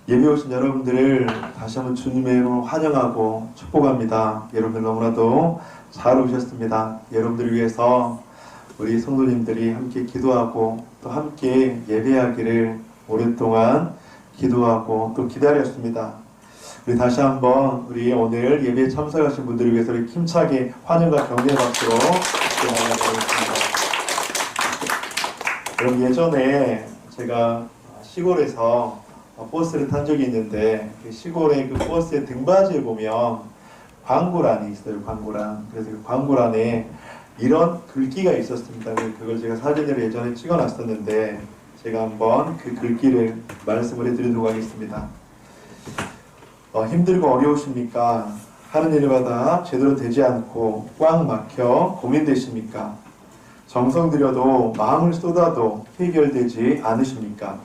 예배 오신 여러분들을 다시 한번 주님의 이름으로 환영하고 축복합니다. 여러분들 너무나도 잘 오셨습니다. 여러분들을 위해서 우리 성도님들이 함께 기도하고 또 함께 예배하기를 오랫동안 기도하고 또 기다렸습니다. 우리 다시 한번 우리 오늘 예배에 참석하신 분들을 위해서 우리 힘차게 환영과 격려의 박수로 나가보겠습니다. 여러분, 예전에 제가 시골에서 버스를 탄 적이 있는데 그 시골의 그 버스의 등받이를 보면 광고란이 있어요. 광고란. 그래서 그 광고란에 이런 글귀가 있었습니다. 그걸 제가 사진으로 예전에 찍어놨었는데 제가 한번 그 글귀를 말씀을 해드리도록 하겠습니다. 힘들고 어려우십니까? 하는 일마다 제대로 되지 않고 꽉 막혀 고민되십니까? 정성 들여도 마음을 쏟아도 해결되지 않으십니까?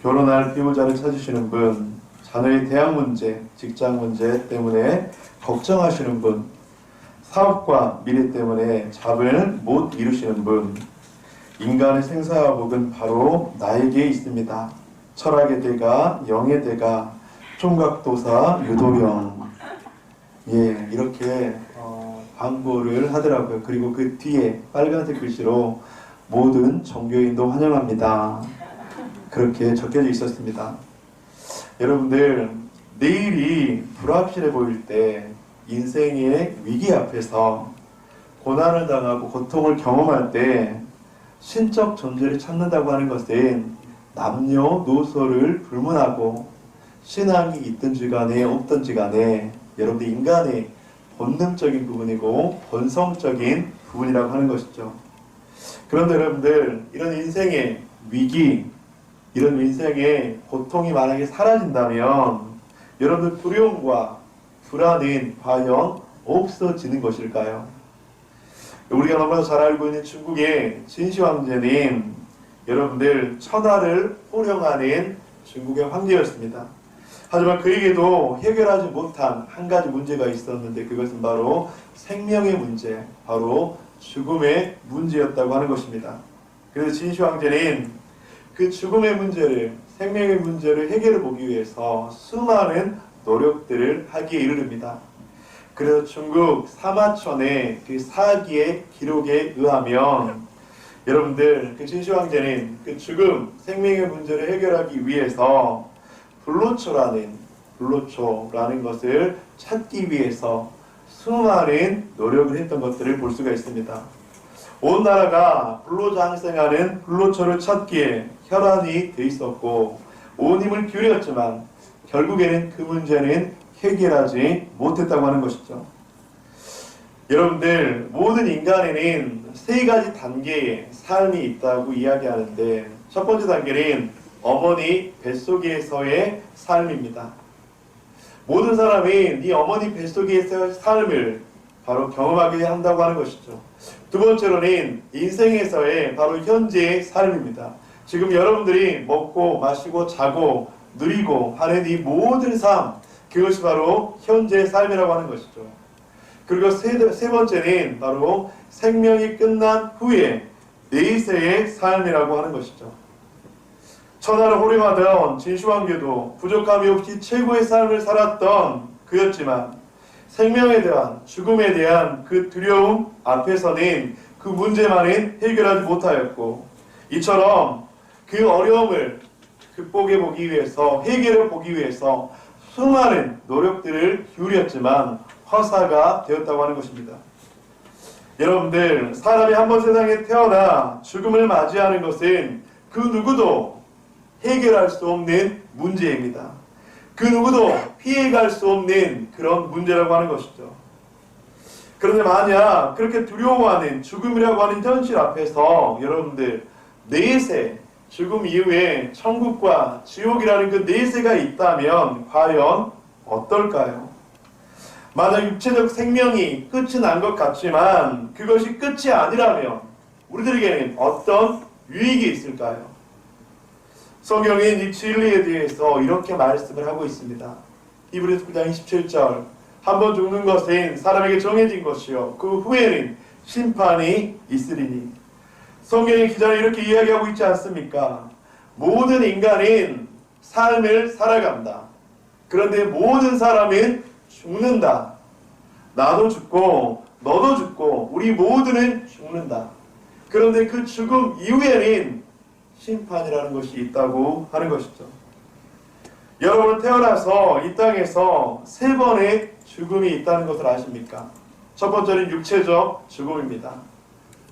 결혼할 배우자를 찾으시는 분, 자녀의 대학 문제, 직장 문제 때문에 걱정하시는 분, 사업과 미래 때문에 잠을 못 이루시는 분, 인간의 생사복은 바로 나에게 있습니다. 철학의 대가, 영의 대가, 총각도사 유도령. 예, 이렇게 광고를 하더라고요. 그리고 그 뒤에 빨간색 글씨로 모든 종교인도 환영합니다. 그렇게 적혀져 있었습니다. 여러분들, 내일이 불확실해 보일 때 인생의 위기 앞에서 고난을 당하고 고통을 경험할 때 신적 존재를 찾는다고 하는 것은 남녀노소를 불문하고 신앙이 있든지 간에 없든지 간에 여러분들 인간의 본능적인 부분이고 본성적인 부분이라고 하는 것이죠. 그런데 여러분들, 이런 인생의 위기, 이런 인생의 고통이 만약에 사라진다면 여러분들 두려움과 불안은 과연 없어지는 것일까요? 우리가 너무나 잘 알고 있는 중국의 진시 황제는 여러분들 천하를 호령하는 중국의 황제였습니다. 하지만 그에게도 해결하지 못한 한 가지 문제가 있었는데 그것은 바로 생명의 문제, 바로 죽음의 문제였다고 하는 것입니다. 그래서 진시 황제는 그 죽음의 문제를, 생명의 문제를 해결해 보기 위해서 수많은 노력들을 하기에 이르릅니다. 그래서 중국 사마천의 그 사기의 기록에 의하면 여러분들, 그 진시 황제는 그 죽음, 생명의 문제를 해결하기 위해서 불로초라는 것을 찾기 위해서 수많은 노력을 했던 것들을 볼 수가 있습니다. 온 나라가 불로장생하는 불로초를 찾기에 혈안이 돼 있었고 온 힘을 기울였지만 결국에는 그 문제는 해결하지 못했다고 하는 것이죠. 여러분들, 모든 인간에는 세 가지 단계의 삶이 있다고 이야기하는데 첫 번째 단계는 어머니 뱃속에서의 삶입니다. 모든 사람이 이 어머니 뱃속에서의 삶을 바로 경험하게 한다고 하는 것이죠. 두 번째로는 인생에서의 바로 현재의 삶입니다. 지금 여러분들이 먹고 마시고 자고 누리고 하는 이 모든 삶, 그것이 바로 현재의 삶이라고 하는 것이죠. 그리고 세 번째는 바로 생명이 끝난 후에 내세의 삶이라고 하는 것이죠. 천하를 호령하던 진시황제도 부족함이 없이 최고의 삶을 살았던 그였지만 생명에 대한, 죽음에 대한 그 두려움 앞에서는 그 문제만은 해결하지 못하였고 이처럼 그 어려움을 극복해 보기 위해서, 해결해 보기 위해서 수많은 노력들을 기울였지만 화사가 되었다고 하는 것입니다. 여러분들, 사람이 한번 세상에 태어나 죽음을 맞이하는 것은 그 누구도 해결할 수 없는 문제입니다. 그 누구도 피해갈 수 없는 그런 문제라고 하는 것이죠. 그런데 만약 그렇게 두려워하는 죽음이라고 하는 현실 앞에서 여러분들 내세, 죽음 이후에 천국과 지옥이라는 그 내세가 있다면 과연 어떨까요? 만약 육체적 생명이 끝이 난 것 같지만 그것이 끝이 아니라면 우리들에게는 어떤 유익이 있을까요? 성경인 이 진리에 대해서 이렇게 말씀을 하고 있습니다. 히브리서 9장 27절, 한번 죽는 것은 사람에게 정해진 것이요 그 후에는 심판이 있으리니. 성경의 기자는 이렇게 이야기하고 있지 않습니까? 모든 인간은 삶을 살아간다. 그런데 모든 사람은 죽는다. 나도 죽고 너도 죽고 우리 모두는 죽는다. 그런데 그 죽음 이후에는 심판이라는 것이 있다고 하는 것이죠. 여러분은 태어나서 이 땅에서 3번의 죽음이 있다는 것을 아십니까? 첫 번째는 육체적 죽음입니다.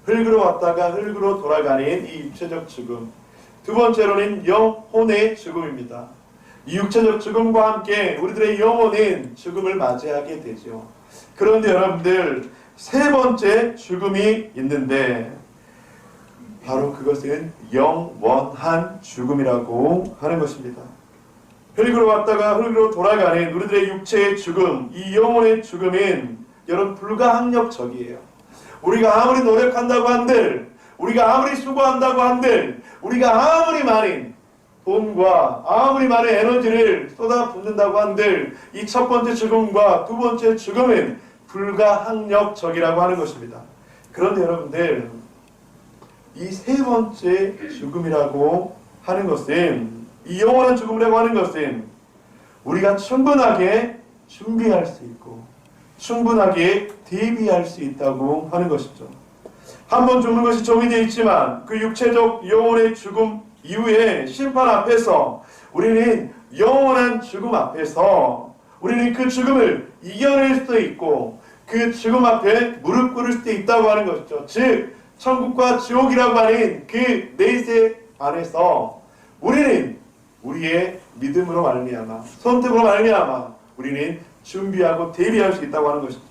흙으로 왔다가 흙으로 돌아가는 이 육체적 죽음. 두 번째로는 영혼의 죽음입니다. 이 육체적 죽음과 함께 우리들의 영혼은 죽음을 맞이하게 되죠. 그런데 여러분들 3번째 죽음이 있는데 바로 그것은 영원한 죽음이라고 하는 것입니다. 흙으로 왔다가 흙으로 돌아가는 우리들의 육체의 죽음, 이 영혼의 죽음은 여러분 불가항력적이에요. 우리가 아무리 노력한다고 한들, 우리가 아무리 수고한다고 한들, 우리가 아무리 많은 돈과 아무리 많은 에너지를 쏟아붓는다고 한들 이 첫 번째 죽음과 두 번째 죽음은 불가항력적이라고 하는 것입니다. 그런데 여러분들 이 3번째 죽음이라고 하는 것은, 이 영원한 죽음이라고 하는 것은 우리가 충분하게 준비할 수 있고 충분하게 대비할 수 있다고 하는 것이죠. 한번 죽는 것이 정해져 있지만 그 육체적 영혼의 죽음 이후에 심판 앞에서 우리는 영원한 죽음 앞에서 우리는 그 죽음을 이겨낼 수도 있고 그 죽음 앞에 무릎 꿇을 수도 있다고 하는 것이죠. 즉 천국과 지옥이라고 하는 그 내세 안에서 우리는 우리의 믿음으로 말미암아 선택으로 말미암아 우리는 준비하고 대비할 수 있다고 하는 것이죠.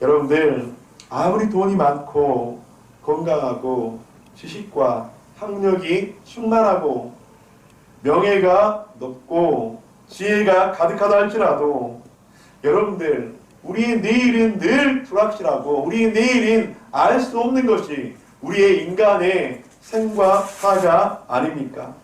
여러분들 아무리 돈이 많고 건강하고 지식과 학력이 충만하고 명예가 높고 지혜가 가득하다 할지라도 여러분들 우리의 내일은 늘 불확실하고 우리의 내일은 알 수 없는 것이 우리의 인간의 생과 사가 아닙니까?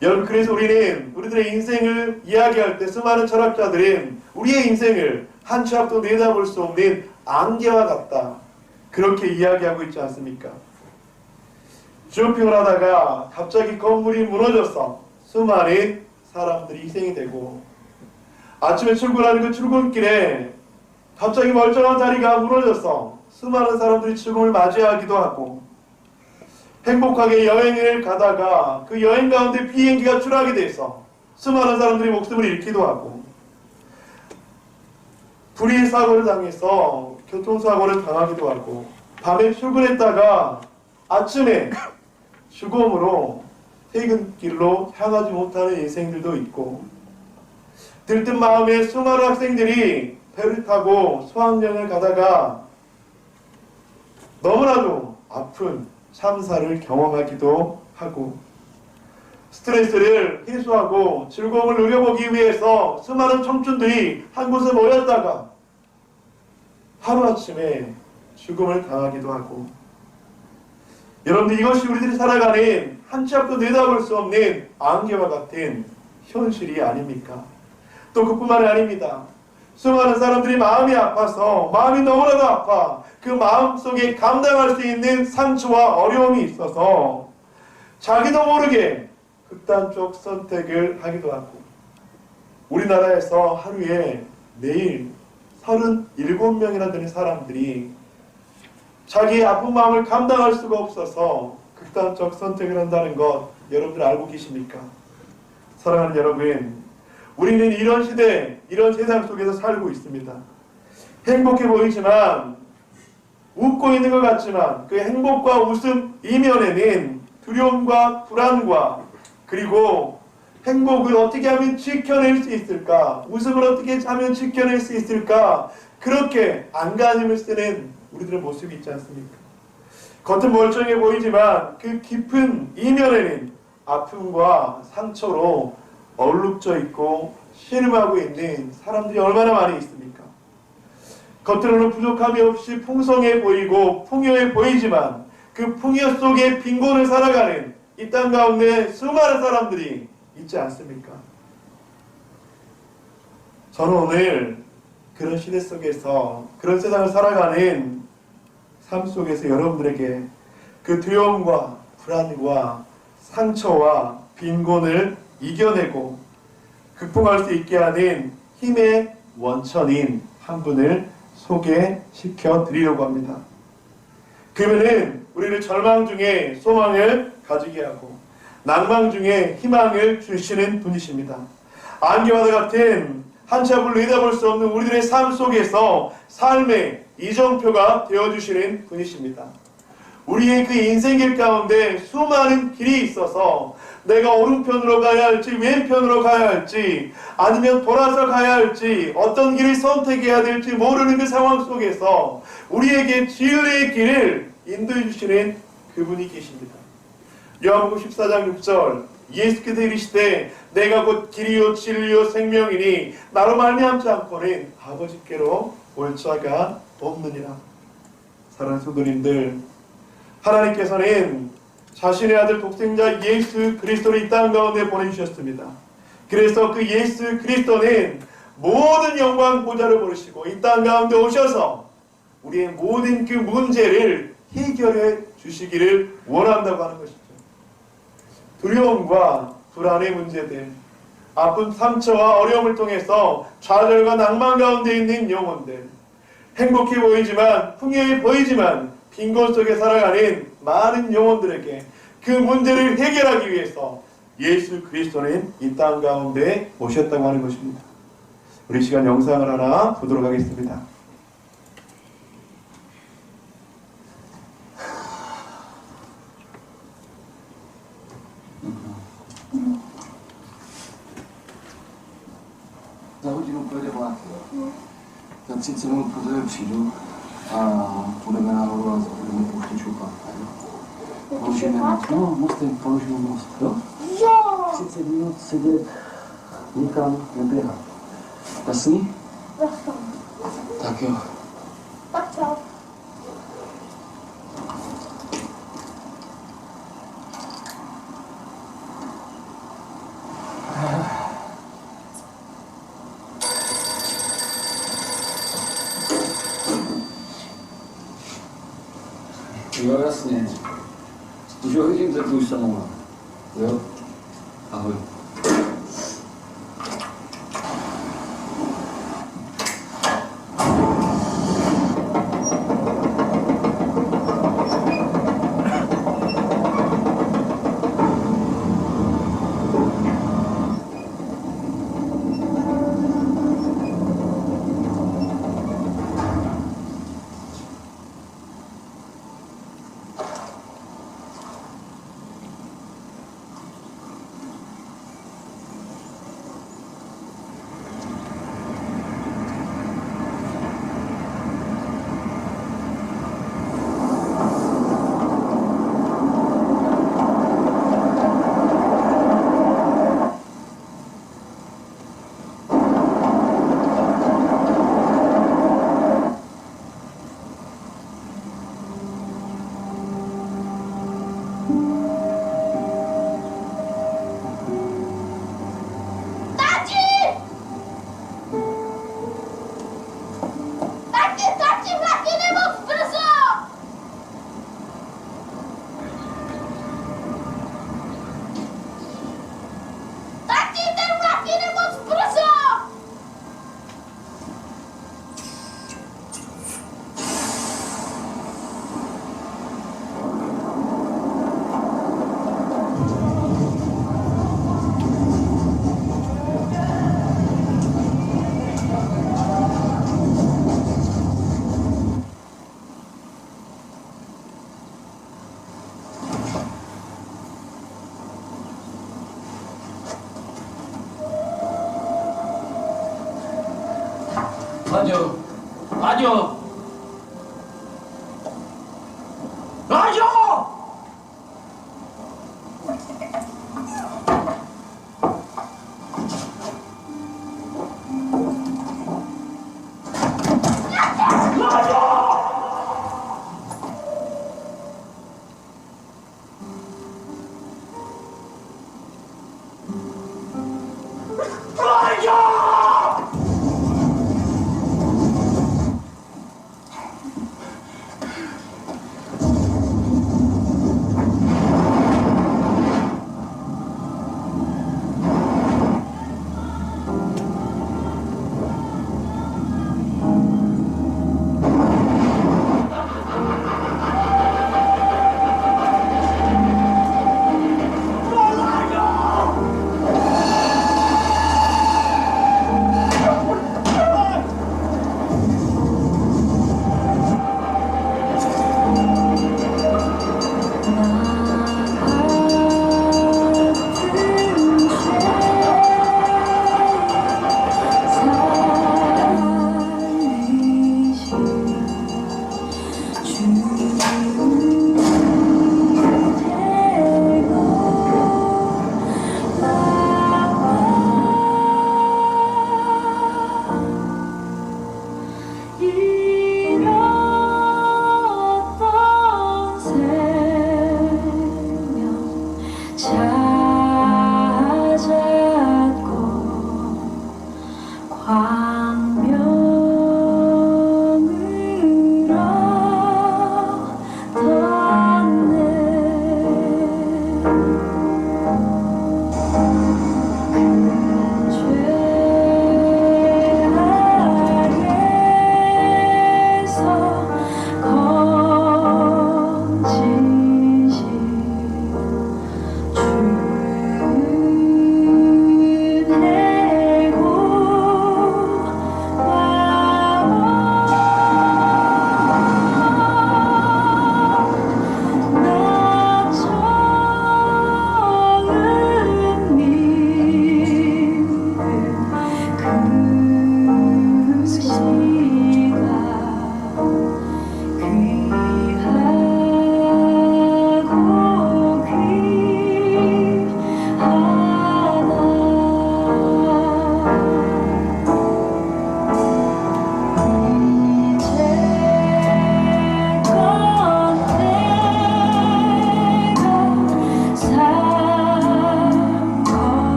여러분 그래서 우리들의 인생을 이야기할 때 수많은 철학자들은 우리의 인생을 한 치 앞도 내다볼 수 없는 안개와 같다 그렇게 이야기하고 있지 않습니까? 주업핑을 하다가 갑자기 건물이 무너져서 수많은 사람들이 희생이 되고 아침에 출근하는 그 출근길에 갑자기 멀쩡한 자리가 무너져서 수많은 사람들이 죽음을 맞이하기도 하고 행복하게 여행을 가다가 그 여행 가운데 비행기가 추락이 돼서 수많은 사람들이 목숨을 잃기도 하고 불의 사고를 당해서 교통사고를 당하기도 하고 밤에 출근했다가 아침에 죽음으로 퇴근길로 향하지 못하는 인생들도 있고 들뜬 마음에 수많은 학생들이 배를 타고 수학여행을 가다가 너무나도 아픈 참사를 경험하기도 하고 스트레스를 해소하고 즐거움을 누려보기 위해서 수많은 청춘들이 한 곳에 모였다가 하루아침에 죽음을 당하기도 하고 여러분들 이것이 우리들이 살아가는 한 치 앞도 내다볼 수 없는 안개와 같은 현실이 아닙니까? 또 그뿐만이 아닙니다. 수많은 사람들이 마음이 아파서 마음이 너무나도 아파 그 마음속에 감당할 수 있는 상처와 어려움이 있어서 자기도 모르게 극단적 선택을 하기도 하고 우리나라에서 하루에 매일 37명이나 되는 사람들이 자기의 아픈 마음을 감당할 수가 없어서 극단적 선택을 한다는 것 여러분들 알고 계십니까? 사랑하는 여러분, 우리는 이런 시대, 이런 세상 속에서 살고 있습니다. 행복해 보이지만 웃고 있는 것 같지만 그 행복과 웃음 이면에는 두려움과 불안과 그리고 행복을 어떻게 하면 지켜낼 수 있을까? 웃음을 어떻게 하면 지켜낼 수 있을까? 그렇게 안간힘을 쓰는 우리들의 모습이 있지 않습니까? 겉은 멀쩡해 보이지만 그 깊은 이면에는 아픔과 상처로 얼룩져 있고 신음하고 있는 사람들이 얼마나 많이 있습니까? 겉으로는 부족함이 없이 풍성해 보이고 풍요해 보이지만 그 풍요 속에 빈곤을 살아가는 이 땅 가운데 수많은 사람들이 있지 않습니까? 저는 오늘 그런 시대 속에서 그런 세상을 살아가는 삶 속에서 여러분들에게 그 두려움과 불안과 상처와 빈곤을 이겨내고 극복할 수 있게 하는 힘의 원천인 한 분을 소개시켜 드리려고 합니다. 그분은 우리를 절망 중에 소망을 가지게 하고 낭망 중에 희망을 주시는 분이십니다. 안개와도 같은 한치 앞을 내다볼 수 없는 우리들의 삶 속에서 삶의 이정표가 되어주시는 분이십니다. 우리의 그 인생길 가운데 수많은 길이 있어서 내가 오른편으로 가야 할지 왼편으로 가야 할지 아니면 돌아서 가야 할지 어떤 길을 선택해야 될지 모르는 그 상황 속에서 우리에게 진리의 길을 인도해 주시는 그분이 계십니다. 요한복음 14장 6절 예수께서 이르시되 내가 곧 길이요 진리요 생명이니 나로 말미암지 않고는 아버지께로 올 자가 없느니라. 사랑하는 성도님들, 하나님께서는 자신의 아들 독생자 예수 그리스도를 이 땅 가운데 보내주셨습니다. 그래서 그 예수 그리스도는 모든 영광 보좌를 버리시고 이 땅 가운데 오셔서 우리의 모든 그 문제를 해결해 주시기를 원한다고 하는 것이죠. 두려움과 불안의 문제들, 아픈 상처와 어려움을 통해서 좌절과 낭만 가운데 있는 영혼들, 행복해 보이지만 풍요해 보이지만 빈곤 속에 살아가는 많은 영혼들에게 그 문제를 해결하기 위해서 예수 그리스도는 이 땅 가운데 오셨다고 하는 것입니다. 우리 시간 영상을 하나 보도록 하겠습니다. za hodinu pojede vlak, jo. Za 30 minut poté přijdu a budeme nahoru a budeme pouštět šupa. Položíme most, no, mostem položíme most, jo. 30 minut sedět, nikam neběhat. Jasný? Jasný. Tak jo. Tak čau. Jo, jasně. Už ho vidím, tak už jsem mohla. Jo? Ahoj. 라디오, 라디오, 라디오!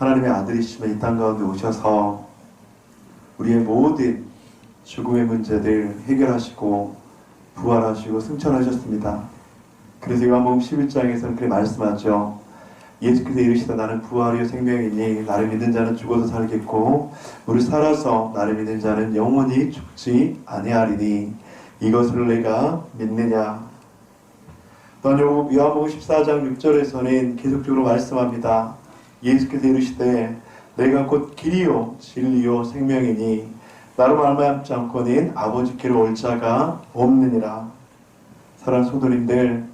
하나님의 아들이시며 이 땅 가운데 오셔서 우리의 모든 죽음의 문제들 해결하시고 부활하시고 승천하셨습니다. 그래서 요한복음 11장에서는 그렇게 말씀하죠. 예수께서 이르시다 나는 부활이요 생명이니 나를 믿는 자는 죽어도 살겠고 우리 살아서 나를 믿는 자는 영원히 죽지 아니하리니 이것을 내가 믿느냐. 또한 요한복음 14장 6절에서는 계속적으로 말씀합니다. 예수께서 이르시되 내가 곧 길이요 진리요 생명이니 나로 말미암지 않고는 아버지께로 올 자가 없느니라. 사랑하는 성도님들,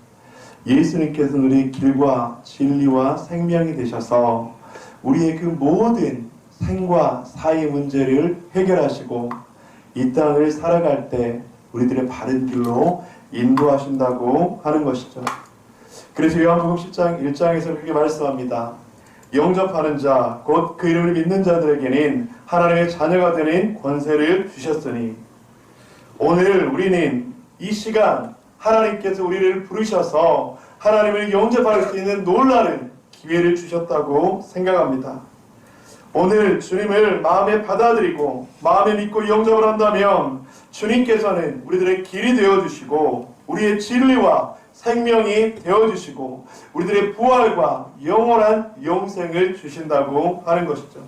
예수님께서는 우리 길과 진리와 생명이 되셔서 우리의 그 모든 생과 사의 문제를 해결하시고 이 땅을 살아갈 때 우리들의 바른 길로 인도하신다고 하는 것이죠. 그래서 요한복음 10장 1장에서 그렇게 말씀합니다. 영접하는 자, 곧 그 이름을 믿는 자들에게는 하나님의 자녀가 되는 권세를 주셨으니 오늘 우리는 이 시간 하나님께서 우리를 부르셔서 하나님을 영접할 수 있는 놀라운 기회를 주셨다고 생각합니다. 오늘 주님을 마음에 받아들이고 마음에 믿고 영접을 한다면 주님께서는 우리들의 길이 되어주시고 우리의 진리와 생명이 되어주시고 우리들의 부활과 영원한 영생을 주신다고 하는 것이죠.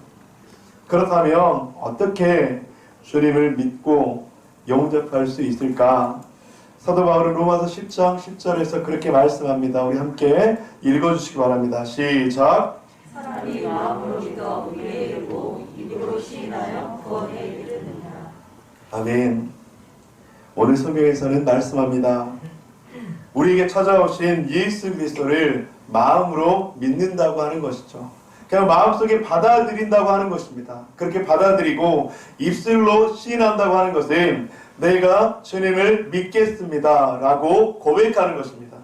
그렇다면 어떻게 주님을 믿고 영접할 수 있을까? 사도 바울은 로마서 10장 10절에서 그렇게 말씀합니다. 우리 함께 읽어주시기 바랍니다. 시작. 사람이 마음으로 믿어 의에 이르고 입으로 시인하여 구원에 이르느니라. 아멘. 오늘 성경에서는 말씀합니다. 우리에게 찾아오신 예수 그리스도를 마음으로 믿는다고 하는 것이죠. 그냥 마음속에 받아들인다고 하는 것입니다. 그렇게 받아들이고 입술로 시인한다고 하는 것은 내가 주님을 믿겠습니다 라고 고백하는 것입니다.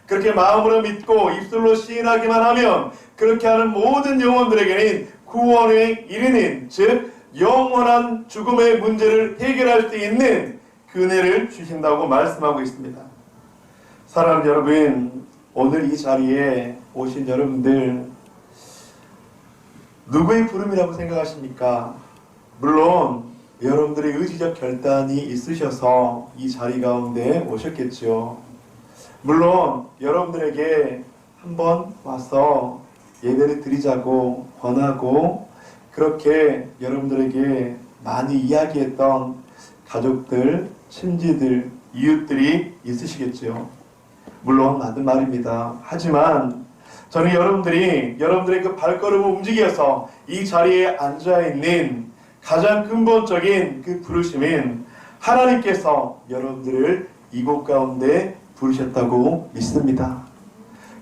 그렇게 마음으로 믿고 입술로 시인하기만 하면 그렇게 하는 모든 영혼들에게는 구원에 이르는, 즉 영원한 죽음의 문제를 해결할 수 있는 은혜를 주신다고 말씀하고 있습니다. 사랑하는 여러분, 오늘 이 자리에 오신 여러분들 누구의 부름이라고 생각하십니까? 물론 여러분들의 의지적 결단이 있으셔서 이 자리 가운데 오셨겠죠. 물론 여러분들에게 한번 와서 예배를 드리자고 권하고 그렇게 여러분들에게 많이 이야기했던 가족들, 친지들, 이웃들이 있으시겠죠. 물론 맞는 말입니다. 하지만 저는 여러분들의 그 발걸음을 움직여서 이 자리에 앉아있는 가장 근본적인 그 부르심은 하나님께서 여러분들을 이곳 가운데 부르셨다고 믿습니다.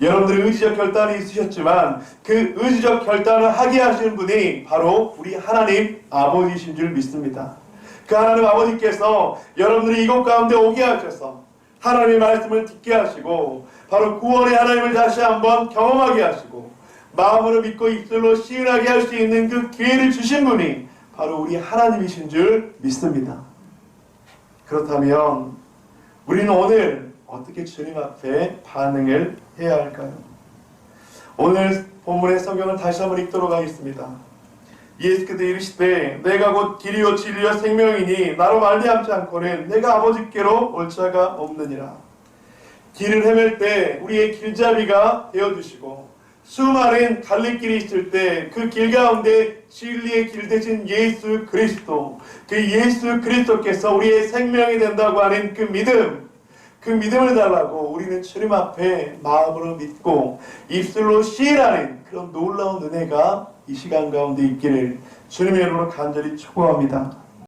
여러분들의 의지적 결단이 있으셨지만 그 의지적 결단을 하게 하시는 분이 바로 우리 하나님 아버지이신 줄 믿습니다. 그 하나님 아버지께서 여러분들이 이곳 가운데 오게 하셔서 하나님의 말씀을 듣게 하시고 바로 구원의 하나님을 다시 한번 경험하게 하시고 마음으로 믿고 입술로 시인하게 할 수 있는 그 기회를 주신 분이 바로 우리 하나님이신 줄 믿습니다. 그렇다면 우리는 오늘 어떻게 주님 앞에 반응을 해야 할까요? 오늘 본문의 성경을 다시 한번 읽도록 하겠습니다. 예수께서 이르시되 내가 곧 길이요 진리요 생명이니 나로 말미암지 않고는 내가 아버지께로 올 자가 없느니라. 길을 헤맬 때 우리의 길잡이가 되어주시고 수많은 갈림길이 있을 때 그 길 가운데 진리의 길 대신 예수 그리스도, 그 예수 그리스도께서 우리의 생명이 된다고 하는 그 믿음, 그 믿음을 달라고 우리는 주님 앞에 마음으로 믿고 입술로 시인하는 그런 놀라운 은혜가 이 시간 가운데 있기를 주님의 이름으로 간절히 축복합니다.